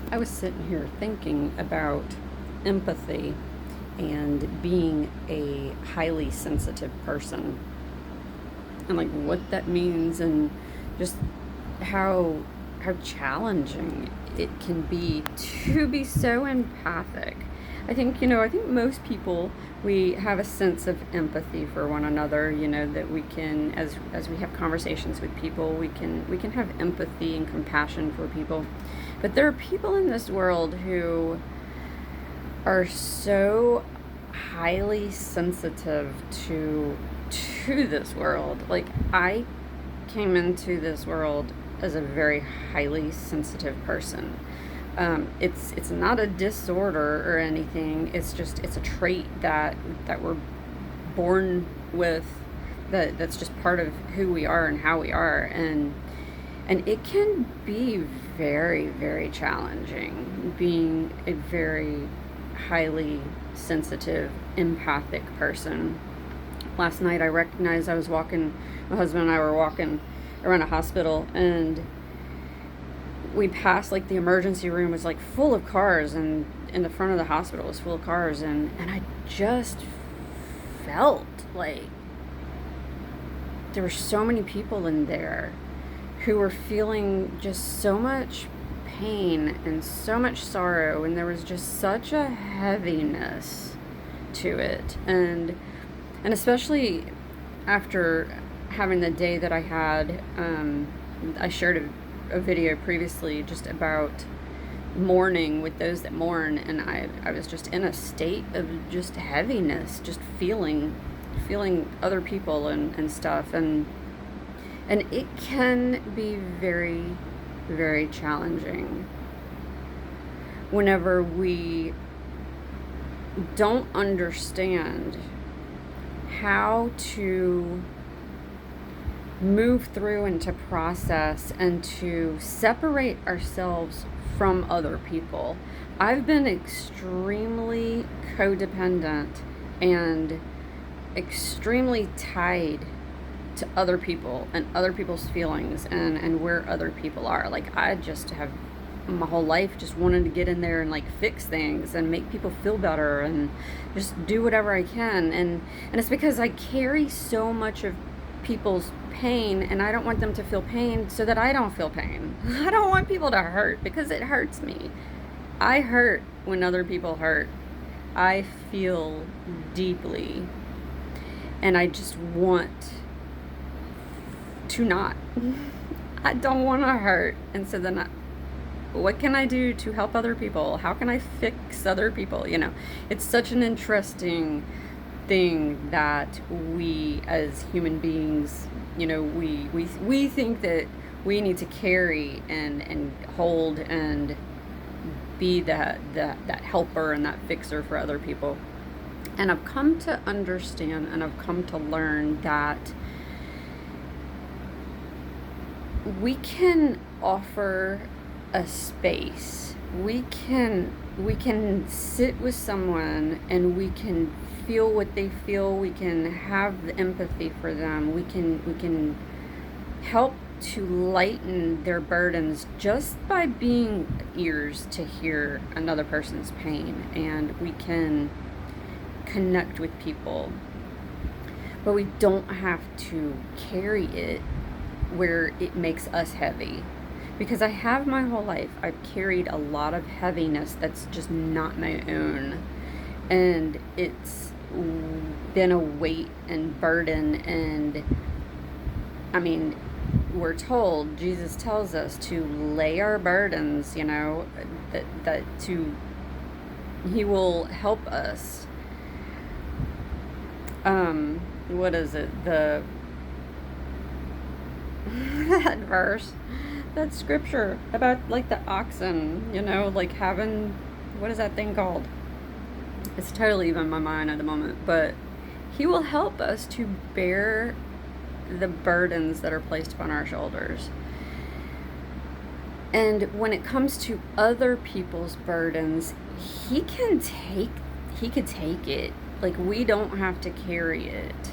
I was sitting here thinking about empathy and being a highly sensitive person and like what that means and just how challenging it can be to be so empathic. I think most people, we have a sense of empathy for one another, that we can, as we have conversations with people, we can have empathy and compassion for people. But there are people in this world who are so highly sensitive to this world. Like, I came into this world as a very highly sensitive person. It's not a disorder or anything. It's a trait that we're born with. That's just part of who we are and how we are, and it can be very, very challenging being a very highly sensitive, empathic person. Last night I recognized I was walking, my husband and I were walking around a hospital, and we passed, like, the emergency room was like full of cars, and in the front of the hospital was full of cars, and I just felt like there were so many people in there who were feeling just so much pain and so much sorrow, and there was just such a heaviness to it. And especially after having the day that I had, I shared a video previously just about mourning with those that mourn, and I was just in a state of just heaviness, just feeling other people and stuff, and it can be very, very challenging whenever we don't understand how to move through and to process and to separate ourselves from other people. I've been extremely codependent and extremely tied to other people and other people's feelings and where other people are. Like, I just have my whole life just wanted to get in there and, like, fix things and make people feel better and just do whatever I can. And it's because I carry so much of people's pain, and I don't want them to feel pain so that I don't feel pain. I don't want people to hurt because it hurts me. I hurt when other people hurt. I feel deeply, and I just want to not. I don't want to hurt. And so then what can I do to help other people? How can I fix other people? It's such an interesting thing that we as human beings, we think that we need to carry and hold and be that helper and that fixer for other people. And I've come to understand and I've come to learn that we can offer a space. We can sit with someone and we can feel what they feel. We can have the empathy for them. We can help to lighten their burdens just by being ears to hear another person's pain, and we can connect with people. But we don't have to carry it where it makes us heavy. Because I have my whole life, I've carried a lot of heaviness that's just not my own. And it's been a weight and burden. And I mean, we're told, Jesus tells us to lay our burdens, that He will help us. What is it? That verse, that scripture about, like, the oxen, like having, what is that thing called? It's totally leaving my mind at the moment, but He will help us to bear the burdens that are placed upon our shoulders. And when it comes to other people's burdens, He could take it. Like, we don't have to carry it.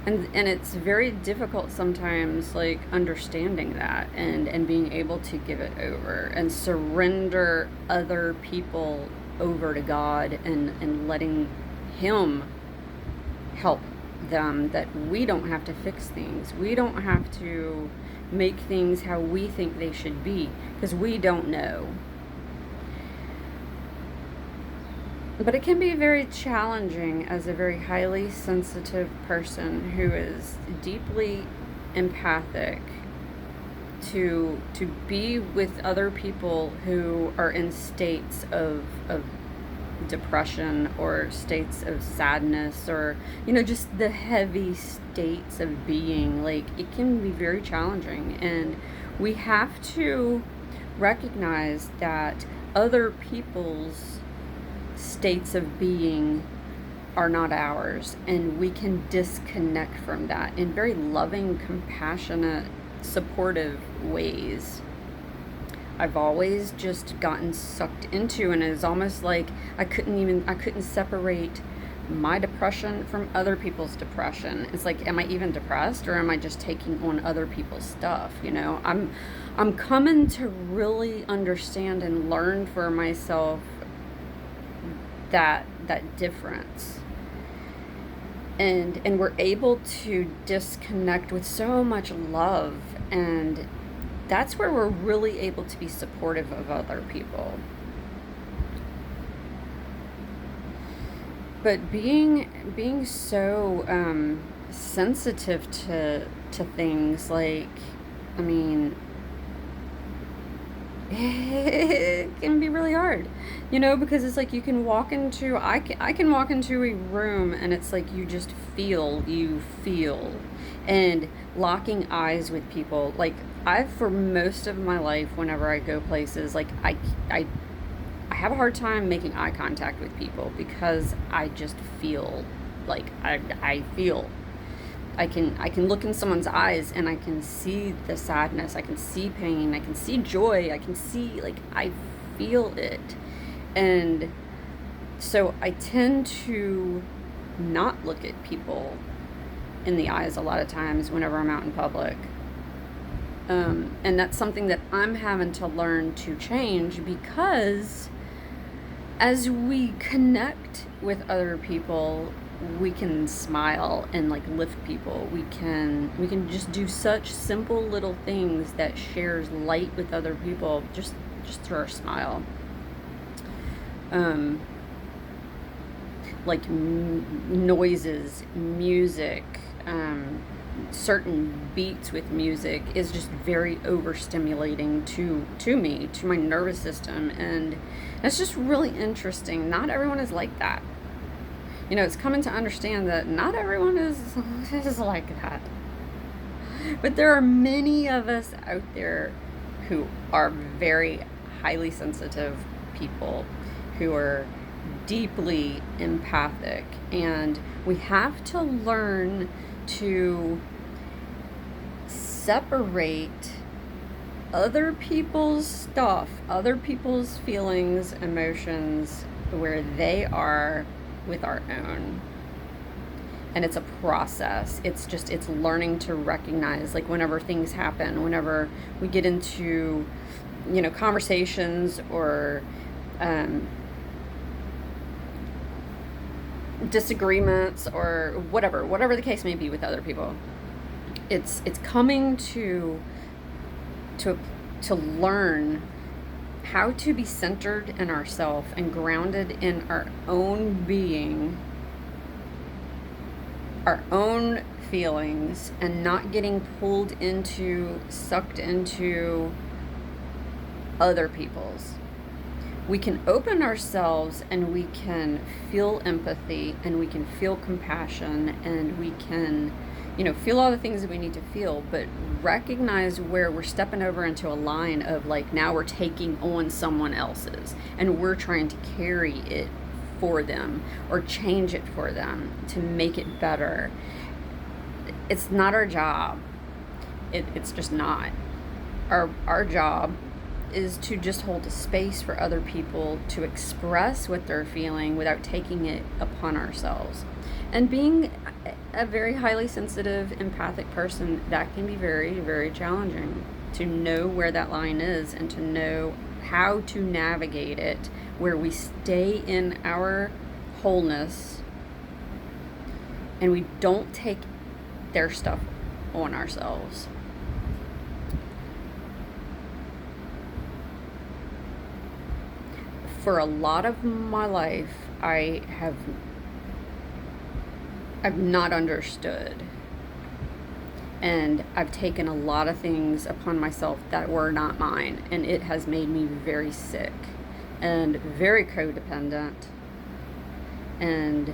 And it's very difficult sometimes, like understanding that and being able to give it over and surrender other people over to God and letting Him help them, that we don't have to fix things. We don't have to make things how we think they should be, because we don't know. But it can be very challenging as a very highly sensitive person who is deeply empathic to be with other people who are in states of depression or states of sadness, or just the heavy states of being. Like, it can be very challenging, and we have to recognize that other people's states of being are not ours, and we can disconnect from that in very loving, compassionate, supportive ways. I've always just gotten sucked into, and it's almost like I couldn't separate my depression from other people's depression. It's like, am I even depressed, or am I just taking on other people's stuff? I'm coming to really understand and learn for myself that difference. And we're able to disconnect with so much love, and that's where we're really able to be supportive of other people. But being so sensitive to things, like, I mean, it can be really hard, because it's like you can walk into, I can walk into a room, and it's like you just you feel, and locking eyes with people. Like, for most of my life, whenever I go places, like, I have a hard time making eye contact with people, because I just feel, like, I feel. I can look in someone's eyes, and I can see the sadness, I can see pain, I can see joy, I can see, like, I feel it. And so I tend to not look at people in the eyes a lot of times whenever I'm out in public. And that's something that I'm having to learn to change, because as we connect with other people, we can smile and, like, lift people. We can just do such simple little things that shares light with other people, just through our smile. Like, noises, music, certain beats with music is just very overstimulating to me, to my nervous system, and it's just really interesting. Not everyone is like that. It's coming to understand that not everyone is like that. But there are many of us out there who are very highly sensitive people, who are deeply empathic, and we have to learn to separate other people's stuff, other people's feelings, emotions, where they are, with our own. And it's a process. It's learning to recognize, like, whenever things happen, whenever we get into, conversations or disagreements, or whatever the case may be with other people. It's coming to learn how to be centered in ourselves and grounded in our own being, our own feelings, and not getting sucked into other people's. We can open ourselves, and we can feel empathy, and we can feel compassion, and we can, feel all the things that we need to feel, but recognize where we're stepping over into a line of, like, now we're taking on someone else's, and we're trying to carry it for them or change it for them to make it better. It's not our job. It's just not. Our job is to just hold a space for other people to express what they're feeling without taking it upon ourselves. And being a very highly sensitive, empathic person, that can be very, very challenging to know where that line is and to know how to navigate it, where we stay in our wholeness and we don't take their stuff on ourselves. For a lot of my life, I've not understood, and I've taken a lot of things upon myself that were not mine, and it has made me very sick and very codependent, and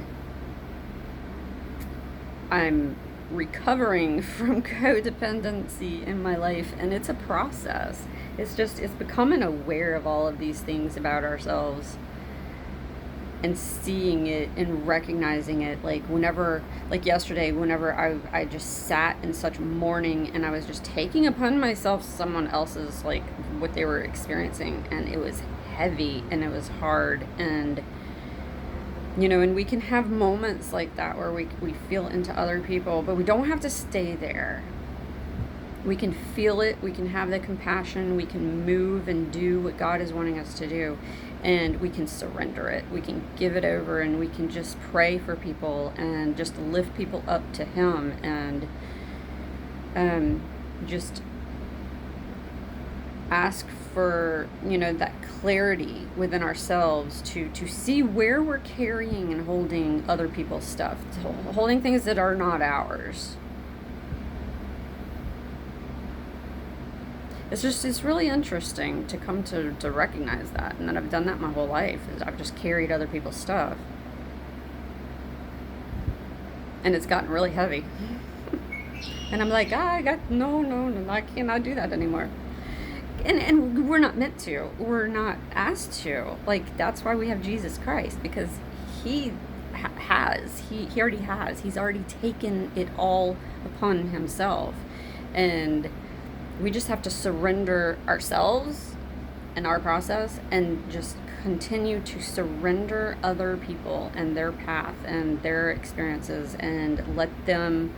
I'm recovering from codependency in my life, and it's a process. It's becoming aware of all of these things about ourselves and seeing it and recognizing it. Like yesterday, whenever I just sat in such mourning and I was just taking upon myself someone else's, like, what they were experiencing, and it was heavy and it was hard. And and we can have moments like that where we feel into other people, but we don't have to stay there. We can feel it, we can have the compassion, we can move and do what God is wanting us to do, and we can surrender it. We can give it over, and we can just pray for people and just lift people up to Him, and just ask for that clarity within ourselves to see where we're carrying and holding other people's stuff, holding things that are not ours. It's really interesting to come to recognize that, and that I've done that my whole life, is I've just carried other people's stuff, and it's gotten really heavy. And I'm like, no, I cannot do that anymore. And we're not meant to. We're not asked to. Like, that's why we have Jesus Christ, because He already has. He's already taken it all upon Himself. And we just have to surrender ourselves and our process, and just continue to surrender other people and their path and their experiences, and let them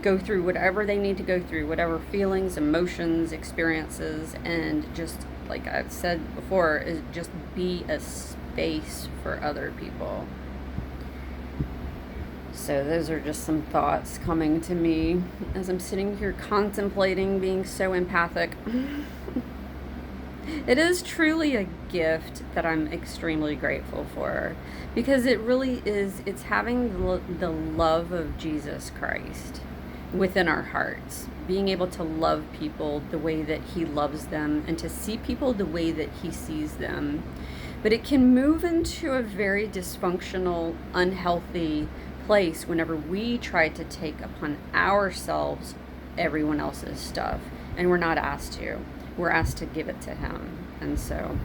go through whatever they need to go through, whatever feelings, emotions, experiences, and just, like I've said before, is just be a space for other people. So those are just some thoughts coming to me as I'm sitting here contemplating being so empathic. It is truly a gift that I'm extremely grateful for, because it really is, it's having the love of Jesus Christ within our hearts, being able to love people the way that He loves them, and to see people the way that He sees them. But it can move into a very dysfunctional, unhealthy place whenever we try to take upon ourselves everyone else's stuff, and we're not asked to. We're asked to give it to Him. And so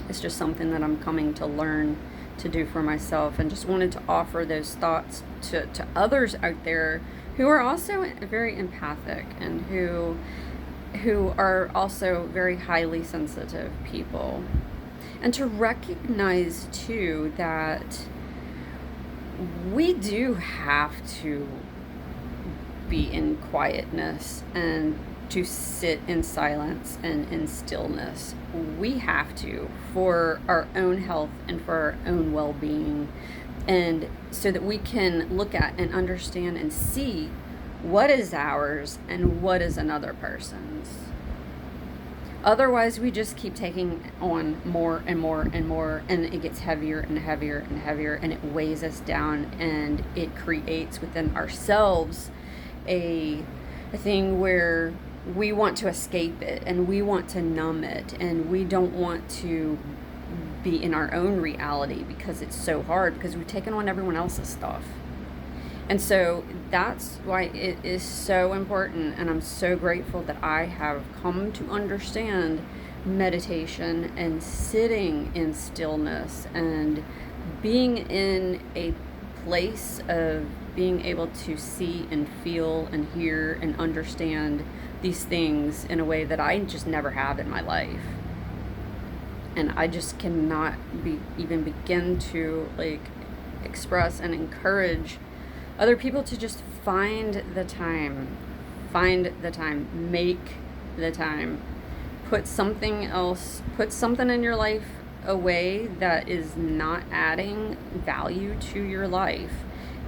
it's just something that I'm coming to learn to do for myself, and just wanted to offer those thoughts to others out there who are also very empathic, and who are also very highly sensitive people. And to recognize too that we do have to be in quietness, and to sit in silence and in stillness. We have to, for our own health and for our own well-being, and so that we can look at and understand and see what is ours and what is another person's. Otherwise, we just keep taking on more and more and more, and it gets heavier and heavier and heavier, and it weighs us down, and it creates within ourselves a thing where we want to escape it, and we want to numb it, and we don't want to be in our own reality, because it's so hard, because we've taken on everyone else's stuff. And so that's why it is so important, and I'm so grateful that I have come to understand meditation and sitting in stillness and being in a place of being able to see and feel and hear and understand these things in a way that I just never have in my life. And I just cannot even begin to express and encourage other people to just find the time, make the time, put something in your life away that is not adding value to your life,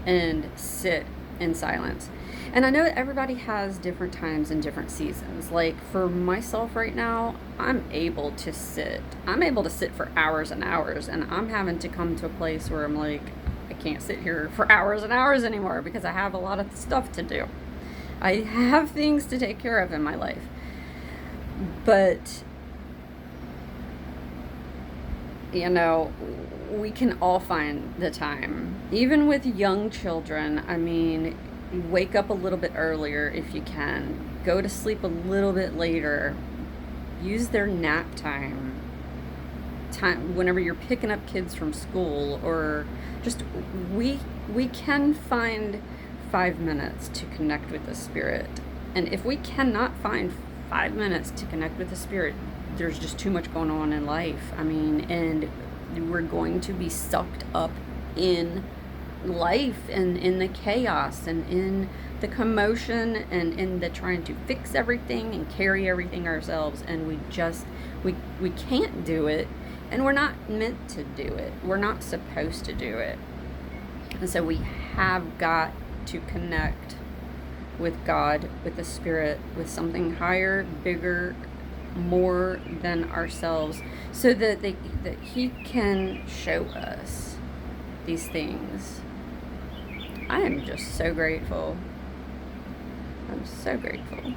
and sit in silence. And I know that everybody has different times and different seasons. Like for myself right now, I'm able to sit for hours and hours, and I'm having to come to a place where I'm like, I can't sit here for hours and hours anymore because I have a lot of stuff to do. I have things to take care of in my life. But you know, we can all find the time. Even with young children, I mean, wake up a little bit earlier if you can. Go to sleep a little bit later. Use their nap time whenever you're picking up kids from school, or just we can find 5 minutes to connect with the Spirit. And if we cannot find 5 minutes to connect with the Spirit, there's just too much going on in life. I mean, and we're going to be sucked up in life and in the chaos and in the commotion and in the trying to fix everything and carry everything ourselves, and we can't do it, and we're not meant to do it. We're not supposed to do it. And so we have got to connect with God, with the Spirit, with something higher, bigger, more than ourselves, so that He can show us these things. I am just so grateful. I'm so grateful.